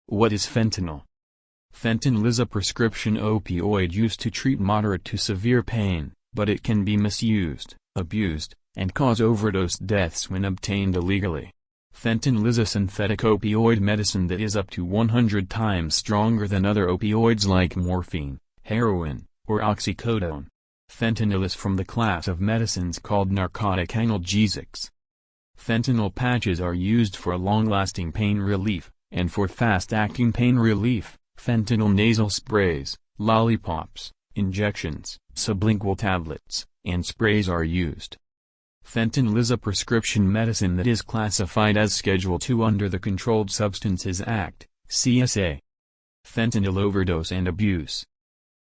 What is fentanyl? Fentanyl is a prescription opioid used to treat moderate to severe pain, but it can be misused, abused, and cause overdose deaths when obtained illegally. Fentanyl is a synthetic opioid medicine that is up to 100 times stronger than other opioids like morphine, heroin, or oxycodone. Fentanyl is from the class of medicines called narcotic analgesics. Fentanyl patches are used for long-lasting pain relief, and for fast-acting pain relief, fentanyl nasal sprays, lollipops, injections, sublingual tablets, and sprays are used. Fentanyl is a prescription medicine that is classified as Schedule II under the Controlled Substances Act, CSA. Fentanyl overdose and abuse.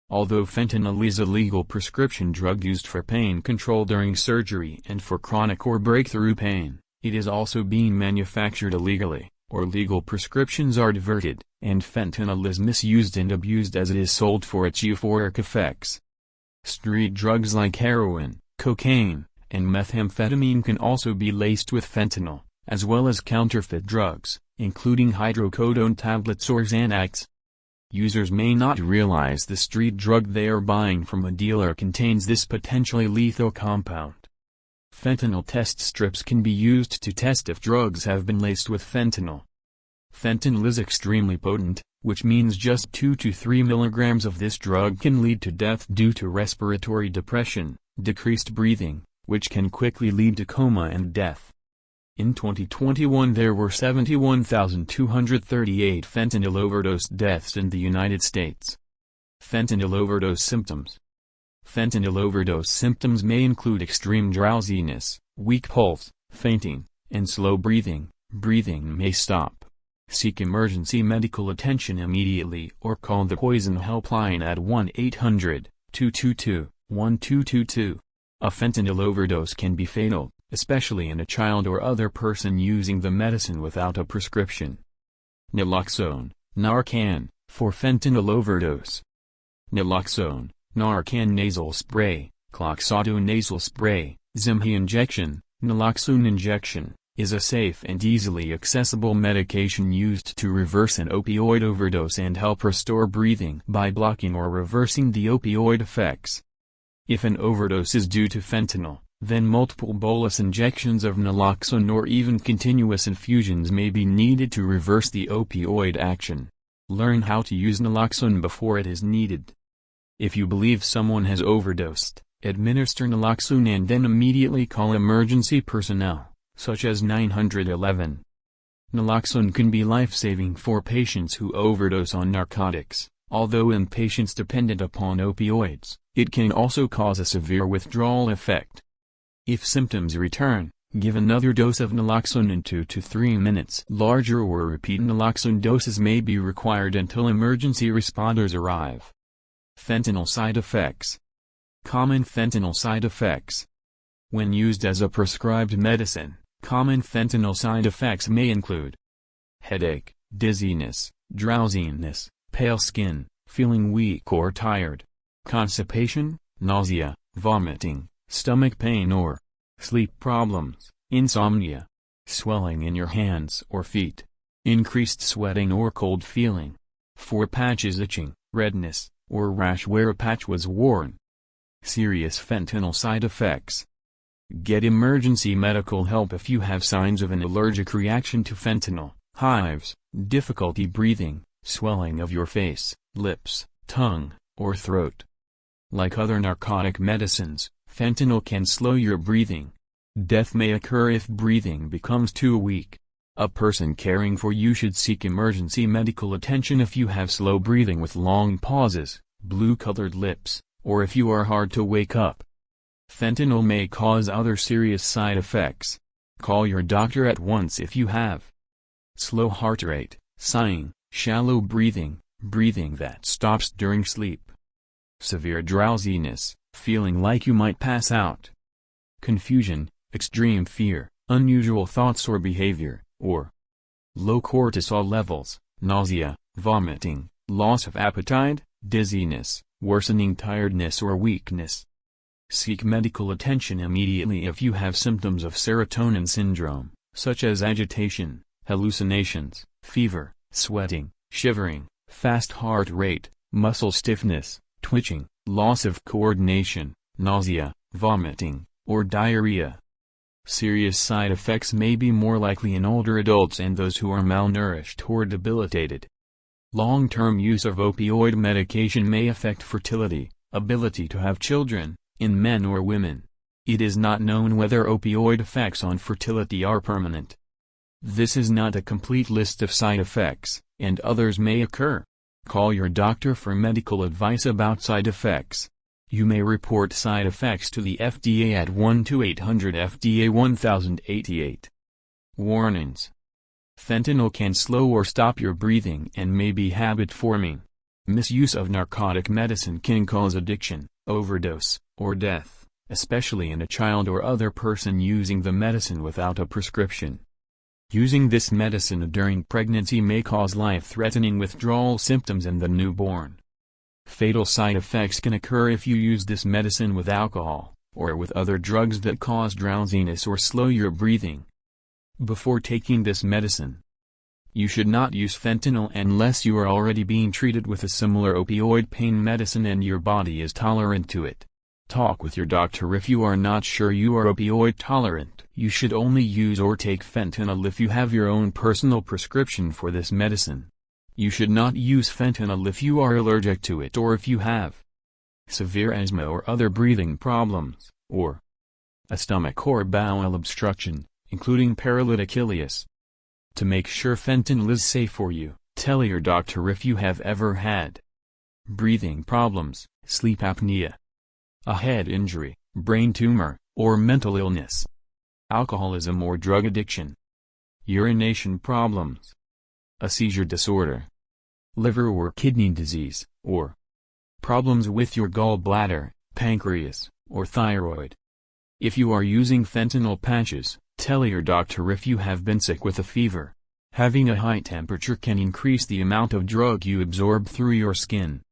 Although fentanyl is a legal prescription drug used for pain control during surgery and for chronic or breakthrough pain, it is also being manufactured illegally, or legal prescriptions are diverted, and fentanyl is misused and abused as it is sold for its euphoric effects. Street drugs like heroin, cocaine, and methamphetamine can also be laced with fentanyl, as well as counterfeit drugs, including hydrocodone tablets or Xanax. Users may not realize the street drug they are buying from a dealer contains this potentially lethal compound. Fentanyl test strips can be used to test if drugs have been laced with fentanyl. Fentanyl is extremely potent, which means just 2 to 3 milligrams of this drug can lead to death due to respiratory depression, decreased breathing, which can quickly lead to coma and death. In 2021 there were 71,238 fentanyl overdose deaths in the United States. Fentanyl overdose symptoms. Fentanyl overdose symptoms may include extreme drowsiness, weak pulse, fainting, and slow breathing. Breathing may stop. Seek emergency medical attention immediately or call the Poison Helpline at 1-800-222-1222. A fentanyl overdose can be fatal, especially in a child or other person using the medicine without a prescription. Naloxone, Narcan, for fentanyl overdose. Naloxone, Narcan nasal spray, cloxazone nasal spray, Zimhi injection, naloxone injection, is a safe and easily accessible medication used to reverse an opioid overdose and help restore breathing by blocking or reversing the opioid effects. If an overdose is due to fentanyl, then multiple bolus injections of naloxone or even continuous infusions may be needed to reverse the opioid action. Learn how to use naloxone before it is needed. If you believe someone has overdosed, administer naloxone and then immediately call emergency personnel, such as 911. Naloxone can be life-saving for patients who overdose on narcotics, although in patients dependent upon opioids, it can also cause a severe withdrawal effect. If symptoms return, give another dose of naloxone in 2 to 3 minutes. Larger or repeat naloxone doses may be required until emergency responders arrive. Fentanyl side effects. Common fentanyl side effects. When used as a prescribed medicine, common fentanyl side effects may include headache, dizziness, drowsiness, pale skin, feeling weak or tired, constipation, nausea, vomiting, stomach pain or sleep problems, insomnia, swelling in your hands or feet, increased sweating or cold feeling, for patches itching, redness, or rash where a patch was worn. Serious fentanyl side effects. Get emergency medical help if you have signs of an allergic reaction to fentanyl, hives, difficulty breathing, swelling of your face, lips, tongue, or throat. Like other narcotic medicines, fentanyl can slow your breathing. Death may occur if breathing becomes too weak. A person caring for you should seek emergency medical attention if you have slow breathing with long pauses, blue-colored lips, or if you are hard to wake up. Fentanyl may cause other serious side effects. Call your doctor at once if you have slow heart rate, sighing, shallow breathing, breathing that stops during sleep, severe drowsiness, feeling like you might pass out, confusion, extreme fear, unusual thoughts or behavior, or low cortisol levels, nausea, vomiting, loss of appetite, dizziness, worsening tiredness or weakness. Seek medical attention immediately if you have symptoms of serotonin syndrome, such as agitation, hallucinations, fever, sweating, shivering, fast heart rate, muscle stiffness, twitching, loss of coordination, nausea, vomiting, or diarrhea. Serious side effects may be more likely in older adults and those who are malnourished or debilitated. Long-term use of opioid medication may affect fertility, ability to have children, in men or women. It is not known whether opioid effects on fertility are permanent. This is not a complete list of side effects, and others may occur. Call your doctor for medical advice about side effects. You may report side effects to the FDA at 1-800-FDA-1088. Warnings. Fentanyl can slow or stop your breathing and may be habit-forming. Misuse of narcotic medicine can cause addiction, overdose, or death, especially in a child or other person using the medicine without a prescription. Using this medicine during pregnancy may cause life-threatening withdrawal symptoms in the newborn. Fatal side effects can occur if you use this medicine with alcohol, or with other drugs that cause drowsiness or slow your breathing. Before taking this medicine, you should not use fentanyl unless you are already being treated with a similar opioid pain medicine and your body is tolerant to it. Talk with your doctor if you are not sure you are opioid tolerant. You should only use or take fentanyl if you have your own personal prescription for this medicine. You should not use fentanyl if you are allergic to it or if you have severe asthma or other breathing problems, or a stomach or bowel obstruction, including paralytic ileus. To make sure fentanyl is safe for you, tell your doctor if you have ever had breathing problems, sleep apnea, a head injury, brain tumor, or mental illness, alcoholism or drug addiction, urination problems, a seizure disorder, liver or kidney disease, or problems with your gallbladder, pancreas, or thyroid. If you are using fentanyl patches, tell your doctor if you have been sick with a fever. Having a high temperature can increase the amount of drug you absorb through your skin.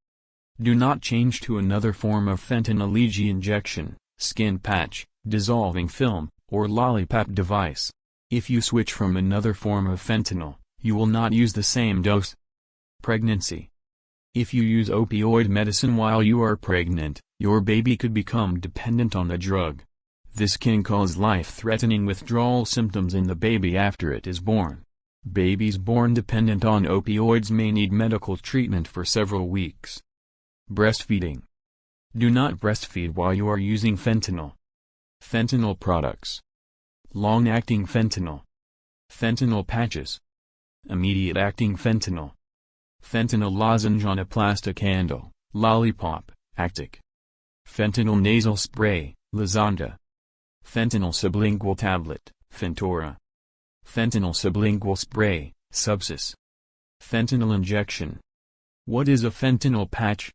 Do not change to another form of fentanyl, e.g. injection, skin patch, dissolving film, or lollipop device. If you switch from another form of fentanyl, you will not use the same dose. Pregnancy. If you use opioid medicine while you are pregnant, your baby could become dependent on the drug. This can cause life-threatening withdrawal symptoms in the baby after it is born. Babies born dependent on opioids may need medical treatment for several weeks. Breastfeeding. Do not breastfeed while you are using fentanyl. Fentanyl products. Long-acting fentanyl. Fentanyl patches. Immediate-acting fentanyl. Fentanyl lozenge on a plastic handle, lollipop, Actiq. Fentanyl nasal spray, Lazanda. Fentanyl sublingual tablet, Fentora. Fentanyl sublingual spray, Subsys. Fentanyl injection. What is a fentanyl patch?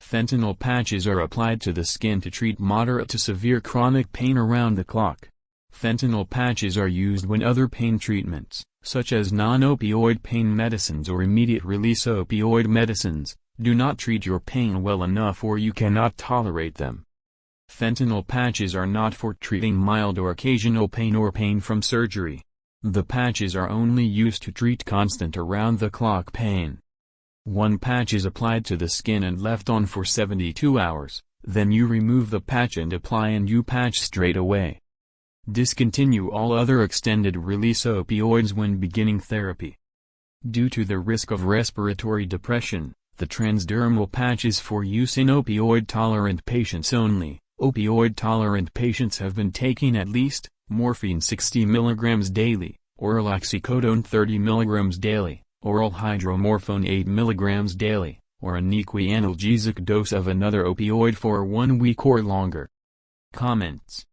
Fentanyl patches are applied to the skin to treat moderate to severe chronic pain around the clock. Fentanyl patches are used when other pain treatments, such as non-opioid pain medicines or immediate-release opioid medicines, do not treat your pain well enough or you cannot tolerate them. Fentanyl patches are not for treating mild or occasional pain or pain from surgery. The patches are only used to treat constant around-the-clock pain. One patch is applied to the skin and left on for 72 hours, then you remove the patch and apply a new patch straight away. Discontinue all other extended-release opioids when beginning therapy. Due to the risk of respiratory depression, the transdermal patch is for use in opioid-tolerant patients only. Opioid-tolerant patients have been taking at least morphine 60 mg daily, oral oxycodone 30 mg daily, oral hydromorphone 8 mg daily, or an analgesic dose of another opioid for 1 week or longer. Comments.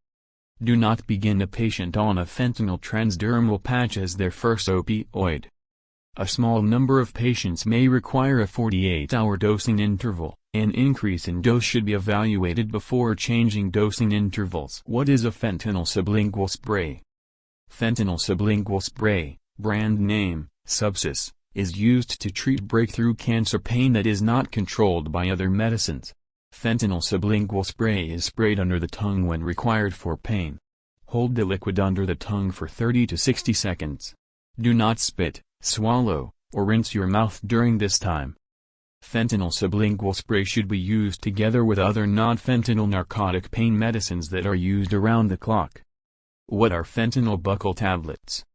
Do not begin a patient on a fentanyl transdermal patch as their first opioid. A small number of patients may require a 48-hour dosing interval. An increase in dose should be evaluated before changing dosing intervals. What is a fentanyl sublingual spray? Fentanyl sublingual spray, brand name, Subsys, is used to treat breakthrough cancer pain that is not controlled by other medicines. Fentanyl sublingual spray is sprayed under the tongue when required for pain. Hold the liquid under the tongue for 30 to 60 seconds. Do not spit, swallow, or rinse your mouth during this time. Fentanyl sublingual spray should be used together with other non-fentanyl narcotic pain medicines that are used around the clock. What are fentanyl buccal tablets?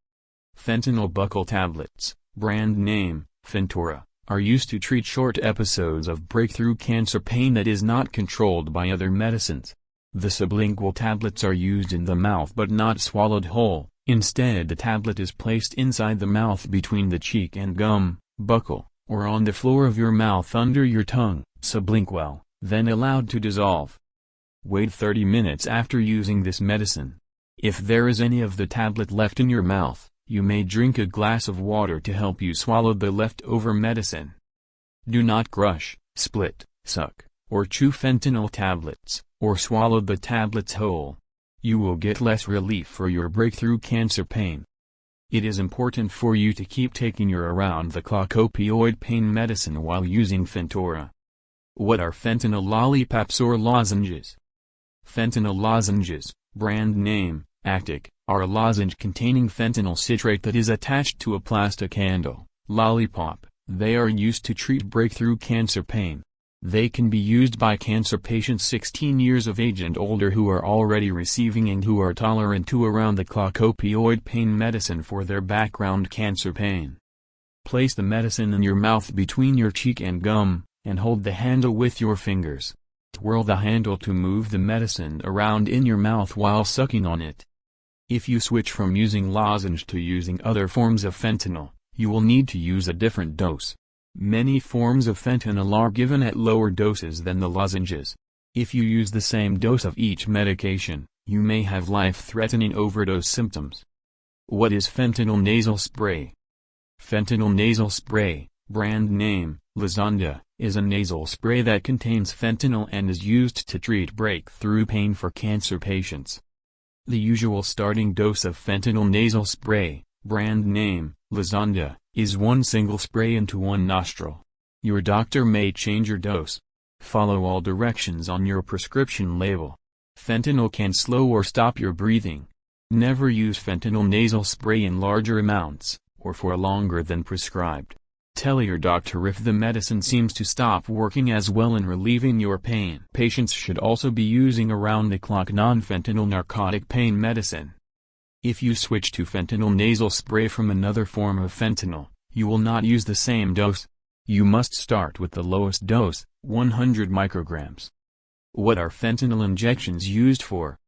Fentanyl buccal tablets, brand name, Fentora, are used to treat short episodes of breakthrough cancer pain that is not controlled by other medicines. The sublingual tablets are used in the mouth but not swallowed whole. Instead, the tablet is placed inside the mouth between the cheek and gum, buccal, or on the floor of your mouth under your tongue, sublingual, then allowed to dissolve. Wait 30 minutes after using this medicine. If there is any of the tablet left in your mouth, you may drink a glass of water to help you swallow the leftover medicine. Do not crush, split, suck, or chew fentanyl tablets, or swallow the tablets whole. You will get less relief for your breakthrough cancer pain. It is important for you to keep taking your around-the-clock opioid pain medicine while using Fentora. What are fentanyl lollipops or lozenges? Fentanyl lozenges, brand name, Actiq, are a lozenge containing fentanyl citrate that is attached to a plastic handle, lollipop. They are used to treat breakthrough cancer pain. They can be used by cancer patients 16 years of age and older who are already receiving and who are tolerant to around-the-clock opioid pain medicine for their background cancer pain. Place the medicine in your mouth between your cheek and gum, and hold the handle with your fingers. Twirl the handle to move the medicine around in your mouth while sucking on it. If you switch from using lozenge to using other forms of fentanyl, you will need to use a different dose. Many forms of fentanyl are given at lower doses than the lozenges. If you use the same dose of each medication, you may have life-threatening overdose symptoms. What is fentanyl nasal spray? Fentanyl nasal spray, brand name, Lazanda, is a nasal spray that contains fentanyl and is used to treat breakthrough pain for cancer patients. The usual starting dose of fentanyl nasal spray, brand name, Lazanda, is one single spray into one nostril. Your doctor may change your dose. Follow all directions on your prescription label. Fentanyl can slow or stop your breathing. Never use fentanyl nasal spray in larger amounts, or for longer than prescribed. Tell your doctor if the medicine seems to stop working as well in relieving your pain. Patients should also be using around-the-clock non-fentanyl narcotic pain medicine. If you switch to fentanyl nasal spray from another form of fentanyl, you will not use the same dose. You must start with the lowest dose, 100 micrograms. What are fentanyl injections used for?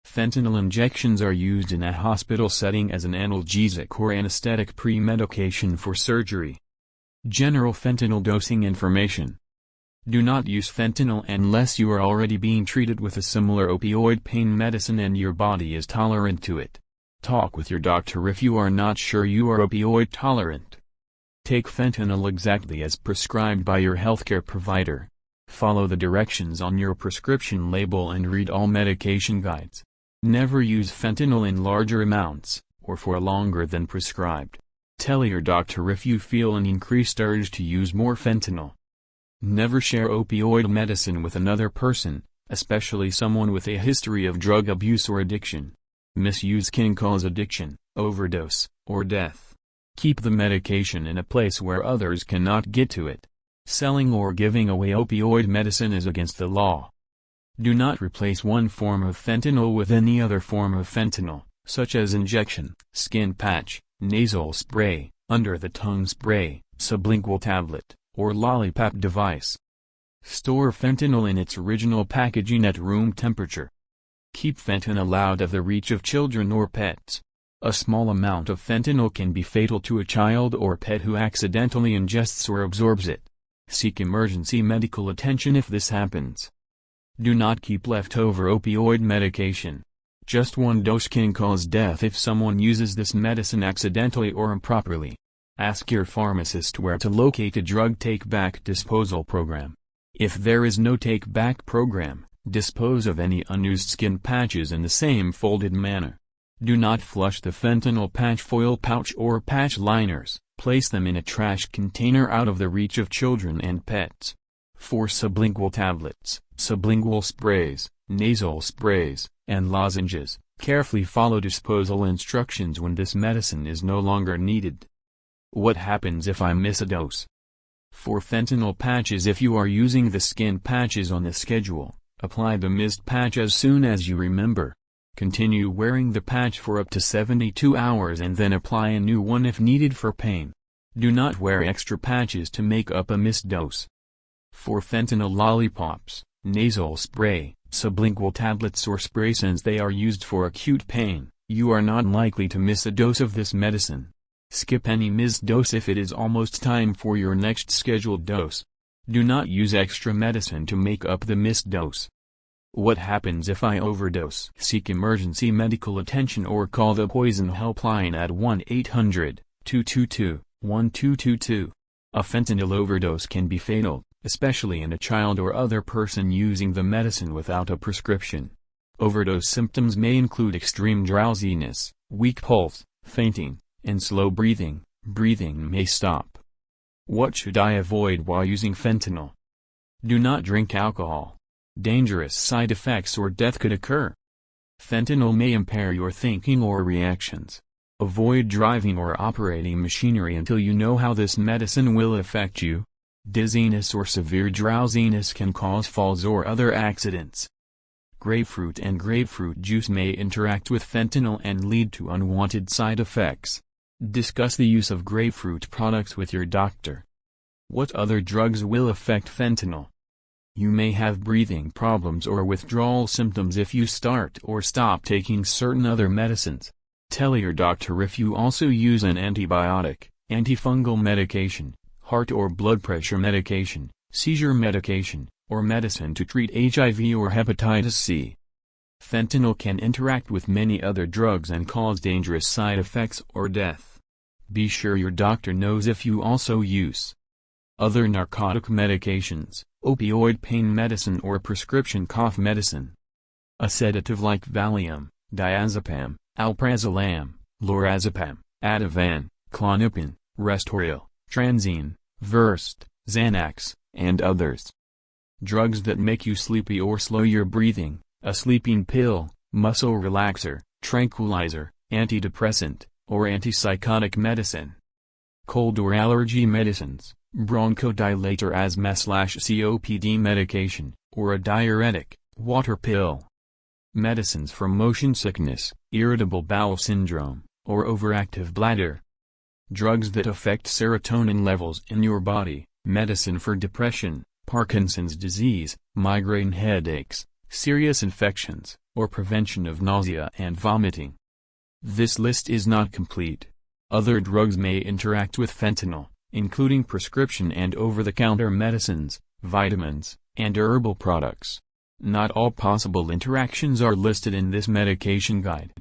Fentanyl injections are used in a hospital setting as an analgesic or anesthetic pre-medication for surgery. General fentanyl dosing information. Do not use fentanyl unless you are already being treated with a similar opioid pain medicine and your body is tolerant to it. Talk with your doctor if you are not sure you are opioid tolerant. Take fentanyl exactly as prescribed by your healthcare provider. Follow the directions on your prescription label and read all medication guides. Never use fentanyl in larger amounts, or for longer than prescribed. Tell your doctor if you feel an increased urge to use more fentanyl. Never share opioid medicine with another person, especially someone with a history of drug abuse or addiction. Misuse can cause addiction, overdose, or death. Keep the medication in a place where others cannot get to it. Selling or giving away opioid medicine is against the law. Do not replace one form of fentanyl with any other form of fentanyl, such as injection, skin patch, nasal spray, under-the-tongue spray, sublingual tablet, or lollipop device. Store fentanyl in its original packaging at room temperature. Keep fentanyl out of the reach of children or pets. A small amount of fentanyl can be fatal to a child or pet who accidentally ingests or absorbs it. Seek emergency medical attention if this happens. Do not keep leftover opioid medication. Just one dose can cause death if someone uses this medicine accidentally or improperly. Ask your pharmacist where to locate a drug take-back disposal program. If there is no take-back program, dispose of any unused skin patches in the same folded manner. Do not flush the fentanyl patch foil pouch or patch liners. Place them in a trash container out of the reach of children and pets. For sublingual tablets, sublingual sprays, nasal sprays, and lozenges, carefully follow disposal instructions when this medicine is no longer needed. What happens if I miss a dose? For fentanyl patches, if you are using the skin patches on the schedule, apply the missed patch as soon as you remember. Continue wearing the patch for up to 72 hours and then apply a new one if needed for pain. Do not wear extra patches to make up a missed dose. For fentanyl lollipops, nasal spray, sublingual tablets or spray, since they are used for acute pain, you are not likely to miss a dose of this medicine. Skip any missed dose if it is almost time for your next scheduled dose. Do not use extra medicine to make up the missed dose. What happens if I overdose? Seek emergency medical attention or call the poison helpline at 1-800-222-1222. A fentanyl overdose can be fatal, especially in a child or other person using the medicine without a prescription. Overdose symptoms may include extreme drowsiness, weak pulse, fainting, and slow breathing. Breathing may stop. What should I avoid while using fentanyl? Do not drink alcohol. Dangerous side effects or death could occur. Fentanyl may impair your thinking or reactions. Avoid driving or operating machinery until you know how this medicine will affect you. Dizziness or severe drowsiness can cause falls or other accidents. Grapefruit and grapefruit juice may interact with fentanyl and lead to unwanted side effects. Discuss the use of grapefruit products with your doctor. What other drugs will affect fentanyl? You may have breathing problems or withdrawal symptoms if you start or stop taking certain other medicines. Tell your doctor if you also use an antibiotic, antifungal medication, heart or blood pressure medication, seizure medication, or medicine to treat HIV or hepatitis C. Fentanyl can interact with many other drugs and cause dangerous side effects or death. Be sure your doctor knows if you also use other narcotic medications, opioid pain medicine or prescription cough medicine. A sedative like Valium, diazepam, alprazolam, lorazepam, Ativan, Klonopin, Restoril, Transine, Versed, Xanax, and others. Drugs that make you sleepy or slow your breathing, a sleeping pill, muscle relaxer, tranquilizer, antidepressant, or antipsychotic medicine. Cold or allergy medicines, bronchodilator, asthma/COPD medication, or a diuretic, water pill. Medicines for motion sickness, irritable bowel syndrome, or overactive bladder. Drugs that affect serotonin levels in your body, medicine for depression, Parkinson's disease, migraine headaches, serious infections, or prevention of nausea and vomiting. This list is not complete. Other drugs may interact with fentanyl, including prescription and over-the-counter medicines, vitamins, and herbal products. Not all possible interactions are listed in this medication guide.